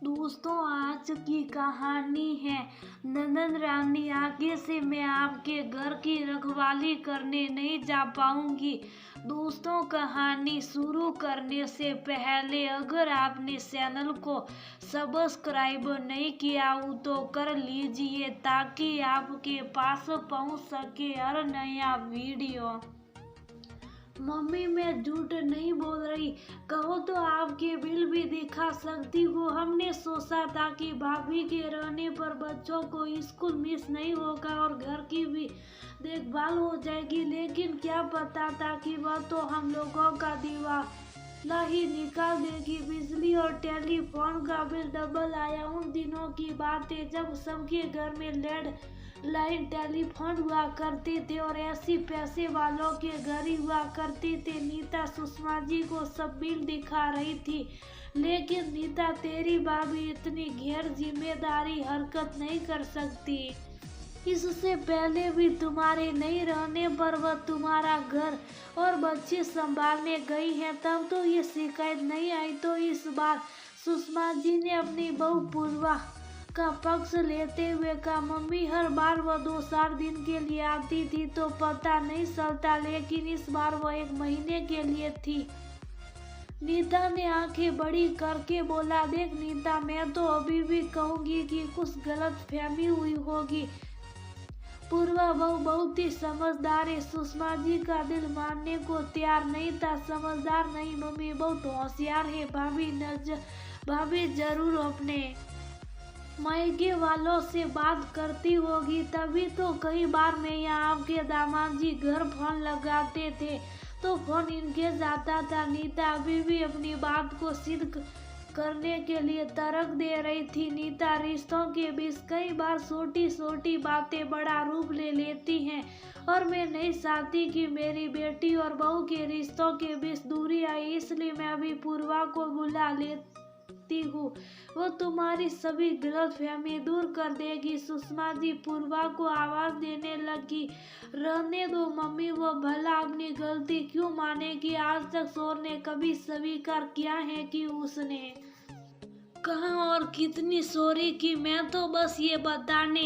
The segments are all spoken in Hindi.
दोस्तों, आज की कहानी है नंदन रानी। आगे से मैं आपके घर की रखवाली करने नहीं जा पाऊंगी। दोस्तों, कहानी शुरू करने से पहले अगर आपने चैनल को सब्सक्राइब नहीं किया हो तो कर लीजिए ताकि आपके पास पहुंच सके हर नया वीडियो। मम्मी, मैं झूठ नहीं बोल रही, कहो तो आपके बिल भी दिखा सकती हो। हमने सोचा था कि भाभी के रहने पर बच्चों को स्कूल मिस नहीं होगा और घर की भी देखभाल हो जाएगी, लेकिन क्या पता था कि वह तो हम लोगों का दिवाला ही निकाल देगी। बिजली और टेलीफोन का बिल डबल आया। उन दिनों की बात है जब सबके घर में लैंडलाइन टेलीफोन हुआ करते थे और ऐसी पैसे वालों के घर ही हुआ करते थे। नीता सुषमा जी को सब बिल दिखा रही थी, लेकिन नीता, तेरी भाभी इतनी गैर जिम्मेदारी हरकत नहीं कर सकती। इससे पहले भी तुम्हारे नहीं रहने पर वह तुम्हारा घर और बच्चे संभालने गई है, तब तो ये शिकायत नहीं आई। तो इस बार सुषमा जी ने अपनी बहू पूर्वा का पक्ष लेते हुए कहा, मम्मी, हर बार वह 2-4 दिन के लिए आती थी तो पता नहीं चलता, लेकिन इस बार वह 1 महीने के लिए थी। नीता ने आंखें बड़ी करके बोला, देख नीता, मैं तो अभी भी कहूंगी कि कुछ गलतफहमी हुई होगी। पूर्वा बहू बहुत ही समझदार है। सुषमा जी का दिल मानने को तैयार नहीं था। समझदार नहीं मम्मी, बहुत होशियार है। भाभी जरूर अपने मायके वालों से बात करती होगी, तभी तो कई बार मैं यहाँ आपके दामाद जी घर फोन लगाते थे तो फोन इनके जाता था। नीता अभी भी अपनी बात को सिद्ध करने के लिए तर्क दे रही थी। नीता, रिश्तों के बीच कई बार छोटी छोटी बातें बड़ा रूप ले लेती हैं और मैं नहीं चाहती कि मेरी बेटी और बहू के रिश्तों के बीच दूरी आए, इसलिए मैं अभी पूर्वा को बुला लेती हूँ। वो तुम्हारी सभी गलतफहमी दूर कर देगी। सुषमा जी पूर्वा को आवाज देने लगी, रहने दो मम्मी, वो भला अपनी गलती क्यों मानेगी। आज तक शोर ने कभी स्वीकार किया है कि उसने कहाँ और कितनी सॉरी की। मैं तो बस ये बताने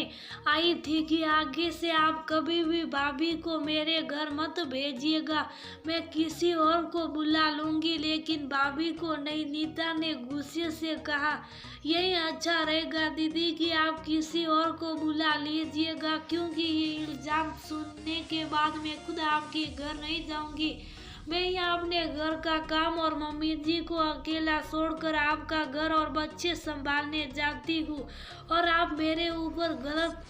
आई थी कि आगे से आप कभी भी भाभी को मेरे घर मत भेजिएगा। मैं किसी और को बुला लूंगी, लेकिन भाभी को नहीं। नीता ने गुस्से से कहा, यही अच्छा रहेगा दीदी कि आप किसी और को बुला लीजिएगा, क्योंकि ये इल्जाम सुनने के बाद मैं खुद आपके घर नहीं जाऊंगी। मैं यहाँ अपने घर का काम और मम्मी जी को अकेला छोड़कर आपका घर और बच्चे संभालने जाती हूँ और आप मेरे ऊपर गलत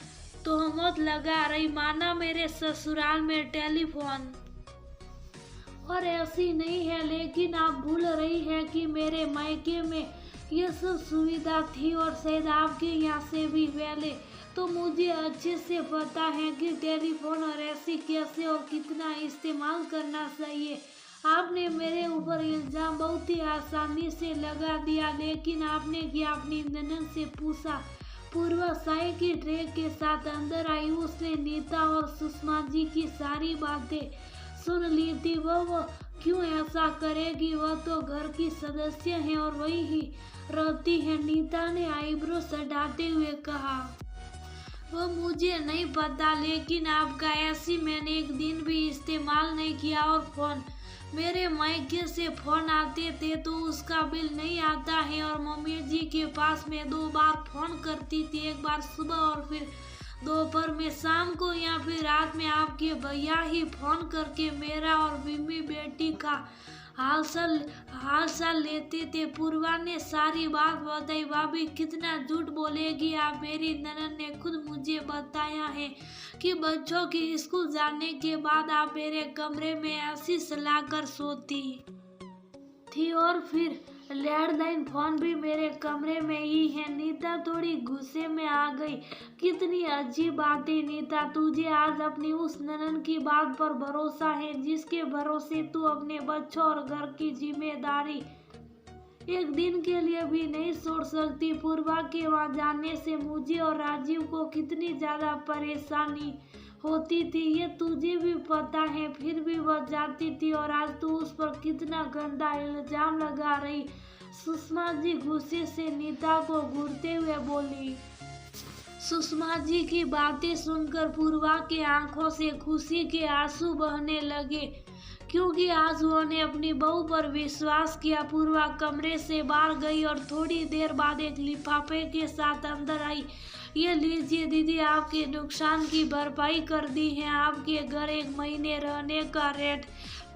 तोहमत लगा रही, माना मेरे ससुराल में टेलीफोन और ऐसी नहीं है, लेकिन आप भूल रही है कि मेरे मायके में ये सब सुविधा थी और शायद आपके यहाँ से भी पहले। तो मुझे अच्छे से पता है कि टेलीफोन और ऐसी कैसे और कितना इस्तेमाल करना चाहिए। आपने मेरे ऊपर इल्जाम बहुत ही आसानी से लगा दिया, लेकिन आपने क्या अपनी ननद से पूछा। पूर्वा चाय की ट्रे के साथ अंदर आई। उसने नीता और सुषमा जी की सारी बातें सुन ली थी। वो क्यों ऐसा करेगी, वह तो घर की सदस्य है और वही ही रहती है। नीता ने आईब्रो सटाते हुए कहा, वो मुझे नहीं पता, लेकिन आपका ऐसी मैंने एक दिन भी इस्तेमाल नहीं किया और फोन मेरे मायके से फोन आते थे तो उसका बिल नहीं आता है और मम्मी जी के पास मैं 2 बार फोन करती थी, एक बार सुबह और फिर दोपहर में। शाम को या फिर रात में आपके भैया ही फोन करके मेरा और बिम्मी बेटी का हाल लेते थे। पूर्वा ने सारी बात बताई। भाभी कितना झूठ बोलेगी आप, मेरी ननद ने खुद मुझे बताया है कि बच्चों के स्कूल जाने के बाद आप मेरे कमरे में ऐसी सलाकर सोती थी और फिर लैंडलाइन फोन भी मेरे कमरे में ही है। नीता थोड़ी गुस्से में आ गई। कितनी अजीब बात है नीता, तुझे आज अपनी उस ननद की बात पर भरोसा है जिसके भरोसे तू अपने बच्चों और घर की जिम्मेदारी एक दिन के लिए भी नहीं छोड़ सकती। पूर्वा के वहाँ जाने से मुझे और राजीव को कितनी ज्यादा परेशानी होती थी, ये तुझे भी पता है, फिर भी वह जाती थी और आज तू उस पर कितना गंदा इल्जाम लगा रही। सुषमा जी गुस्से से नीता को घूरते हुए बोली। सुषमा जी की बातें सुनकर पूर्वा की आंखों से खुशी के आंसू बहने लगे, क्योंकि आज उन्होंने अपनी बहू पर विश्वास किया। पूर्वा कमरे से बाहर गई और थोड़ी देर बाद एक लिफाफे के साथ अंदर आई। ये लीजिए दीदी, आपके नुकसान की भरपाई कर दी है। आपके घर 1 महीने रहने का रेंट,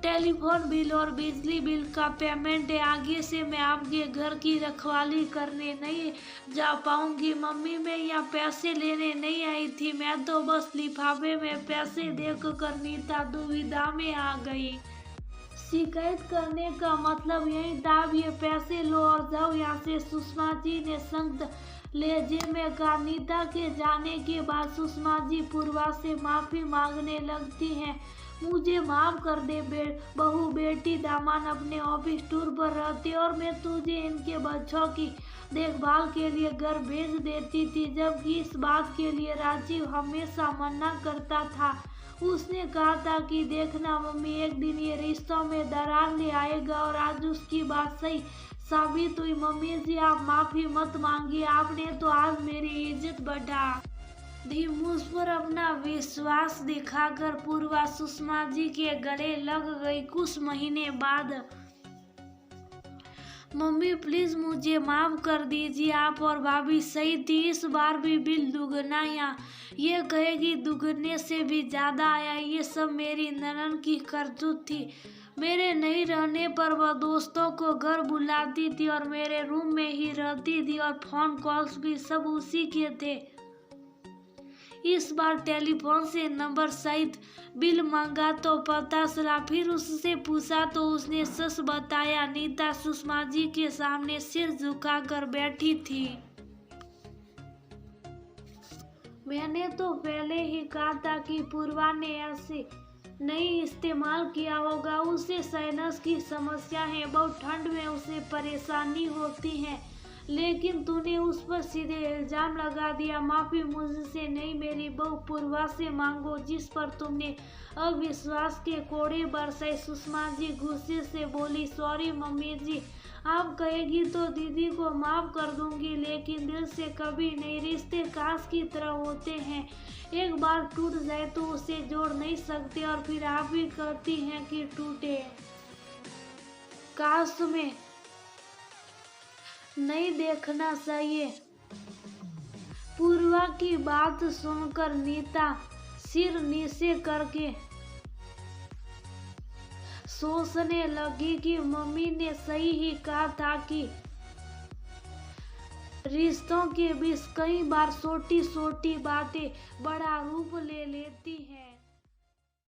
टेलीफोन बिल और बिजली बिल का पेमेंट है। आगे से मैं आपके घर की रखवाली करने नहीं जा पाऊंगी। मम्मी, मैं यहाँ पैसे लेने नहीं आई थी, मैं तो बस लिफाफे में पैसे देखकर नीता दुविधा में आ गई। शिकायत करने का मतलब यही था, अब ये पैसे लो और जाओ यहाँ से, सुषमा जी ने सख्त लहजे में कहा। नीता के जाने के बाद सुषमा जी पूर्वा से माफी मांगने लगती हैं। मुझे माफ कर दे बहू, बेटी दामाद अपने ऑफिस टूर पर रहते और मैं तुझे इनके बच्चों की देखभाल के लिए घर भेज देती थी, जबकि इस बात के लिए राजीव हमेशा मना करता था। उसने कहा था कि देखना मम्मी, एक दिन ये रिश्तों में दरार ले आएगा, और आज उसकी बात सही साबित हुई। मम्मी जी, आप माफी मत मांगिए, आपने तो आज मेरी इज्जत बढ़ा दी। मुझ पर अपना विश्वास दिखाकर पूर्वा सुषमा जी के गले लग गई। कुछ महीने बाद, मम्मी प्लीज मुझे माफ कर दीजिए, आप और भाभी सही थी, इस बार भी बिल दुगना या ये कहेगी दुगने से भी ज्यादा आया। ये सब मेरी ननद की करतूत थी। मेरे नहीं रहने पर वह दोस्तों को घर बुलाती थी और मेरे रूम में ही रहती थी, और फोन कॉल्स भी सब उसी के थे। इस बार टेलीफोन से नंबर सहित बिल मांगा तो पता चला, फिर उससे पूछा तो उसने सच बताया। नीता सुषमा जी के सामने सिर झुकाकर बैठी थी। मैंने तो पहले ही कहा था कि पूर्वा ने ऐसे नहीं इस्तेमाल किया होगा। उसे साइनस की समस्या है, बहुत ठंड में उसे परेशानी होती है, लेकिन तूने उस पर सीधे इल्जाम लगा दिया। माफी मुझसे नहीं, मेरी बहू पूर्वा से मांगो, जिस पर तुमने अविश्वास के कोड़े बरसाए। सुषमा जी गुस्से से बोली। सॉरी मम्मी जी, आप कहेगी तो दीदी को माफ कर दूंगी, लेकिन दिल से कभी नहीं। रिश्ते कांच की तरह होते हैं, एक बार टूट जाए तो उसे जोड़ नहीं सकते, और फिर आप भी कहती हैं कि टूटे। काश में नहीं देखना चाहिए। पूर्वा की बात सुनकर नीता सिर नीचे करके सोचने लगी कि मम्मी ने सही ही कहा था कि रिश्तों के बीच कई बार छोटी छोटी बातें बड़ा रूप ले लेती हैं।